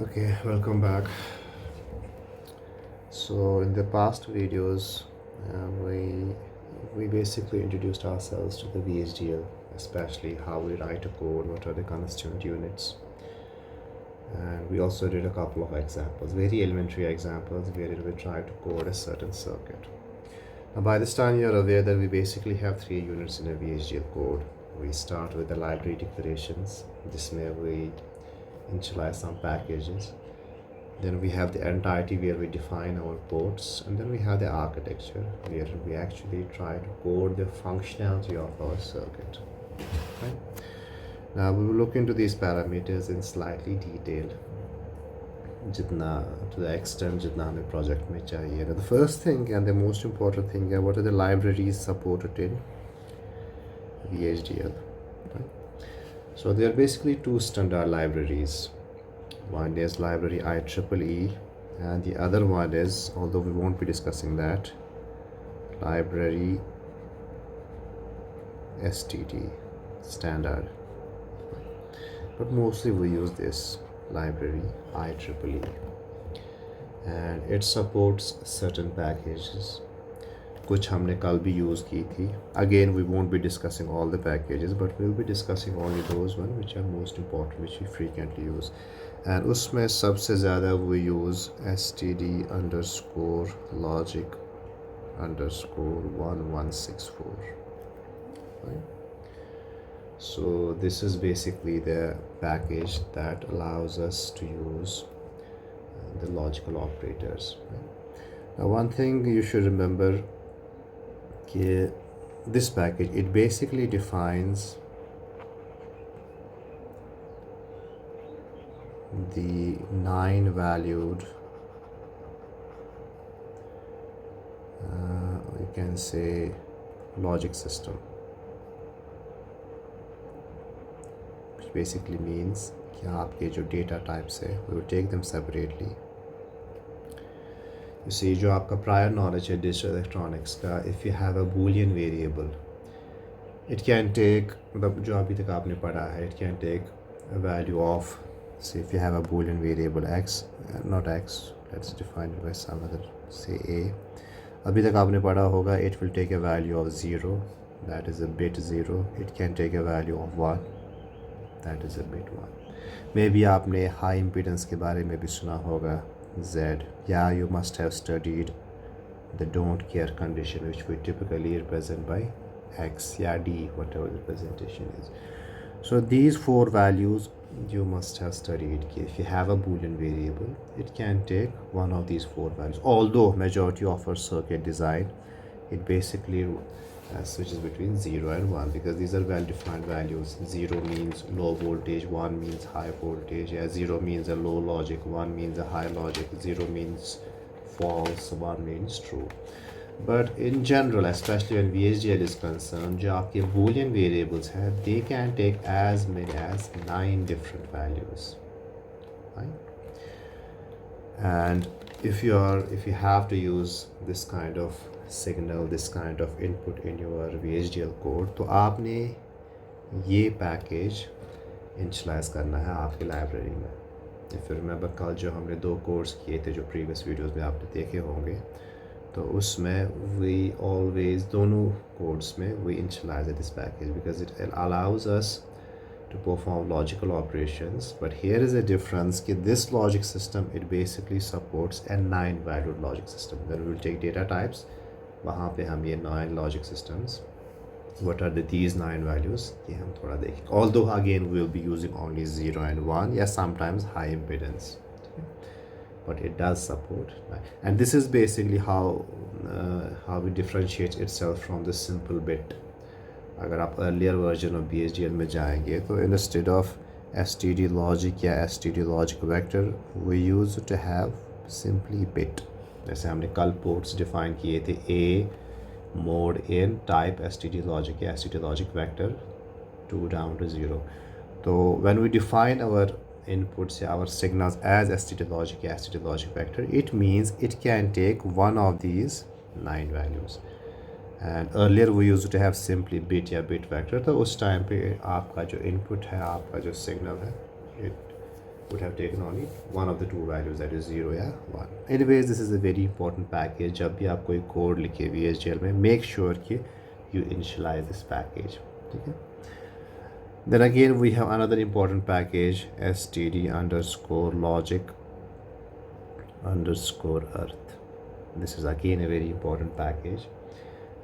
Okay, welcome back. So in the past videos, we basically introduced ourselves to the VHDL, especially how we write a code, what are the constituent units, and we also did a couple of examples, very elementary examples, where we try to code a certain circuit. Now, by this time, you're aware that we basically have three units in a VHDL code. We start with the library declarations. This may we initialize some packages. Then we have the entirety where we define our ports, and then we have the architecture where we actually try to code the functionality of our circuit. Right? Now we will look into these parameters in slightly detail जितना to the extent जितना हमें project में चाहिए. Now, the first thing and the most important thing is what are the libraries supported in VHDL. Right? So there are basically two standard libraries. One is library IEEE, and the other one is, although we won't be discussing that, library STD, standard. But mostly we use this library IEEE, and it supports certain packages. कुछ हमने कल भी use की थी. Again, we won't be discussing all the packages, but we'll be discussing only those ones which are most important, which we frequently use. And उसमें सबसे ज़्यादा we use std underscore logic underscore 1164. Right? So this is basically the package that allows us to use the logical operators. Right? Now, one thing you should remember, this package, it basically defines the 9 valued you can say logic system, which basically means कि आपके जो data types है we will take them separately. You see, जो आपका prior knowledge है digital electronics का, if you have a boolean variable, it can take, मतलब जो अभी तक आपने पढ़ा है, it can take a value of, say if you have a boolean variable x, not x, let's define it by some other, say a. अभी तक आपने पढ़ा होगा, it will take a value of 0, that is a bit 0. It can take a value of 1, that is a bit 1. Maybe आपने high impedance के बारे में भी सुना होगा, Z. Yeah, you must have studied the don't care condition, which we typically represent by x, yeah, d, whatever the representation is. So these four values you must have studied. If you have a boolean variable, it can take one of these four values. Although majority of our circuit design, it basically switches between 0 and 1, because these are well-defined values. 0 means low voltage, 1 means high voltage. Yeah, 0 means a low logic, 1 means a high logic, 0 means false, 1 means true. But in general, especially when VHDL is concerned, जो आपके boolean variables हैं, they can take as many as 9 different values, right? And if you have to use this kind of signal, this kind of input in your VHDL code, तो आपने ये package initialize करना है आपकी library में. If you remember, कल जो हमने दो codes किए थे, जो previous videos में आपने देखे होंगे, तो उसमें we always दोनों codes में we initialize this package because it allows us to perform logical operations. But here is a difference कि this logic system, it basically supports a 9 valued logic system. Then we will take data types, वहाँ पे हम ये 9 logic systems, what are these 9 values, ये हम थोड़ा देखेंगे. Although again we will be using only 0 and 1, yes, sometimes high impedance, but it does support. And this is basically how it differentiates itself from the simple bit. अगर आप earlier version of VHDL में जाएंगे, तो instead of std logic या std logic vector, we used to have simply bit. जैसे हमने कल ports define किए थे, a mode in type std logic या std logic vector 2 down to 0. So when we define our inputs, our signals as std logic, std logic vector, it means it can take one of these 9 values. And earlier we used to have simply bit या bit vector. तो उस time पे आपका जो input है, आपका जो signal है, would have taken only one of the two values, that is 0 या 1. Anyways, this is a very important package. जब भी आप कोई कोड लिखे VHDL में, make sure कि you initialize this package. ठीक है. Then again we have another important package, std underscore logic underscore earth. This is again a very important package,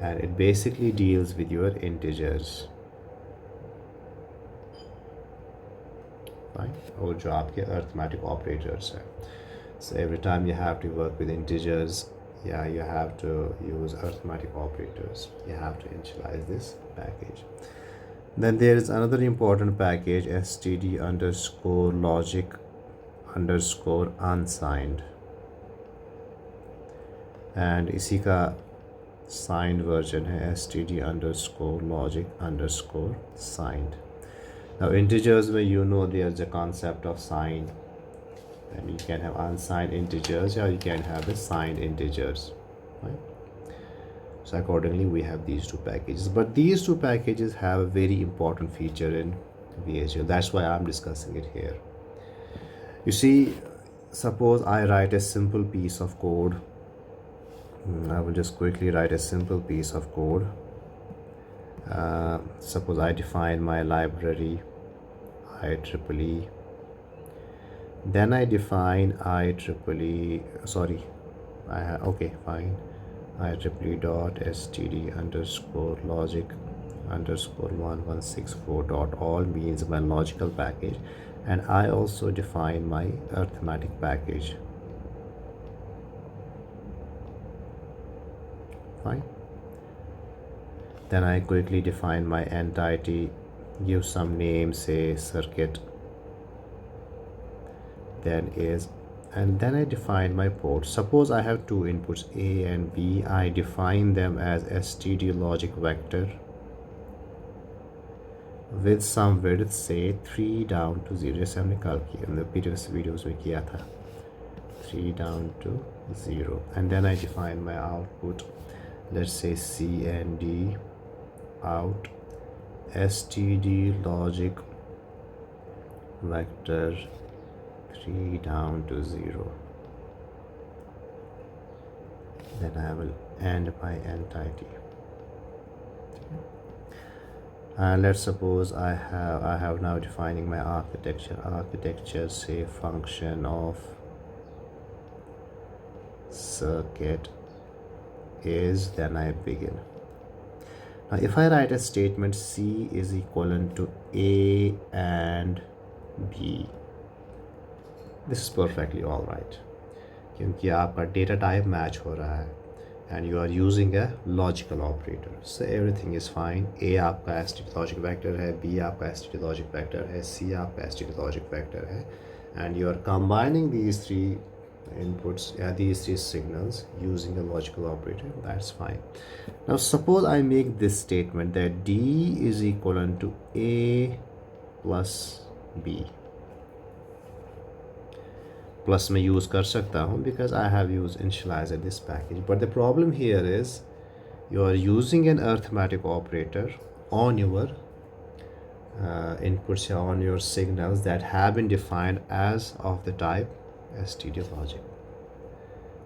and it basically deals with your integers. और जो आपके arithmetic operators हैं. So every time you have to work with integers, yeah, you have to use arithmetic operators. You have to initialize this package. Then there is another important package, std underscore logic underscore unsigned, and इसी का signed version है std underscore logic underscore signed. Now integers, where you know there's a concept of sign, and you can have unsigned integers or you can have the signed integers, right? So accordingly we have these two packages, but these two packages have a very important feature in VHDL. That's why I'm discussing it here. You see, suppose I write a simple piece of code. I will just quickly write a simple piece of code. Suppose I define my library IEEE, then I define IEEE, sorry, okay, fine, IEEE dot std underscore logic underscore 1164 dot all means my logical package, and I also define my arithmetic package. Fine. Then I quickly define my entity, give some name, say circuit, then is, and then I define my port. Suppose I have two inputs A and B. I define them as std logic vector with some width, say 3 down to 0, जैसे हमने कल किया, the previous videos में किया था, 3 down to 0, and then I define my output, let's say C and D out std logic vector 3 down to 0. Then I will end my entity. And let's suppose I have now defining my architecture, say function of circuit is, then I begin. Now if I write a statement C is equivalent to A and B, this is perfectly all right, क्योंकि आपका data type match हो रहा है and you are using a logical operator, so everything is fine. A आपका std logic vector है, B आपका std logic vector है, C आपका std logic vector है, and you are combining these three inputs, these three signals using a logical operator. That's fine. Now suppose I make this statement that D is equivalent to A plus B. Plus मैं use कर सकता हूँ because I have used initializer this package, but the problem here is you are using an arithmetic operator on your inputs, on your signals that have been defined as of the type std logic.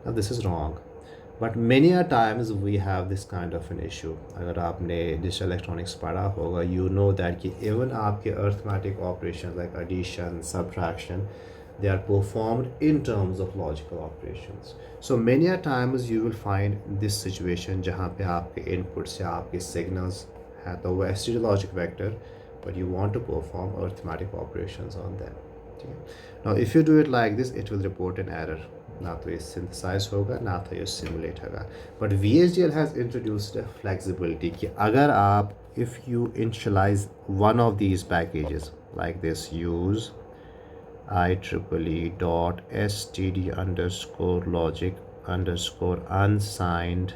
Now this is wrong, but many a times we have this kind of an issue. अगर आपने digital electronics पढ़ा होगा, you know that कि even आपके arithmetic operations like addition, subtraction, they are performed in terms of logical operations. So many a times you will find this situation जहाँ पे आपके inputs या आपके signals है तो वो std logic vector, but you want to perform arithmetic operations on them. Now if you do it like this, it will report an error. ना तो ये synthesize होगा, ना तो ये simulate होगा. But VHDL has introduced a flexibility कि अगर आप, if you initialize one of these packages like this, use IEEE dot std underscore logic underscore unsigned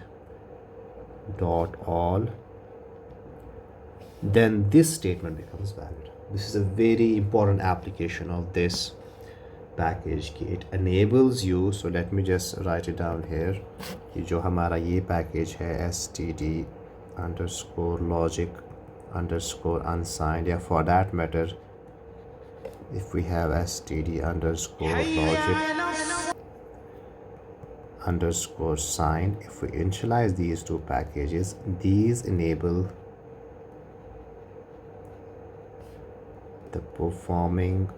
dot all, then this statement becomes valid. This is a very important application of this package. It enables you, so let me just write it down here, कि जो हमारा ये package है std underscore logic underscore unsigned, या for that matter if we have std underscore logic underscore sign, if we initialize these two packages, these enable the performing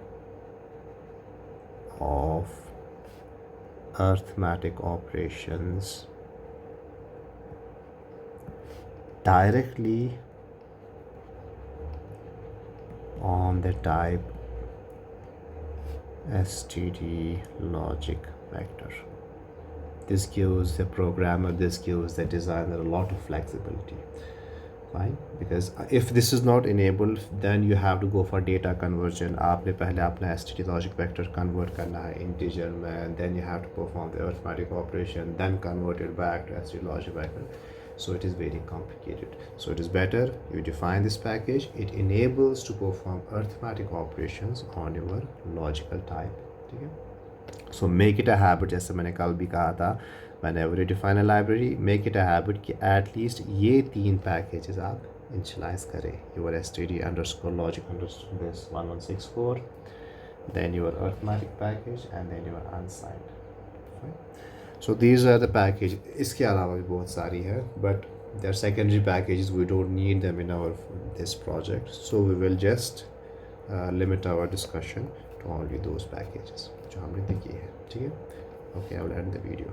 of arithmetic operations directly on the type std logic vector. This gives the programmer, this gives the designer a lot of flexibility. Fine, because if this is not enabled, then you have to go for data conversion. आपने पहले अपना std logic vector convert करना है integer में, then you have to perform the arithmetic operation, then convert it back to std logic vector. So it is very complicated. So it is better you define this package. It enables to perform arithmetic operations on your logical type. ठीक है? So make it a habit, जैसे मैंने कल भी कहा था, whenever you define a library, make it a habit कि at least ये 3 packages आप initialize करें. Your std underscore logic underscore this 1164, then your arithmetic package, and then your unsigned. Fine. So these are the packages. इसके अलावा भी बहुत सारी है, but they are secondary packages. We don't need them in our this project. So we will just limit our discussion to only those packages जो हमने देखी है. ठीक है? Okay, I will end the video.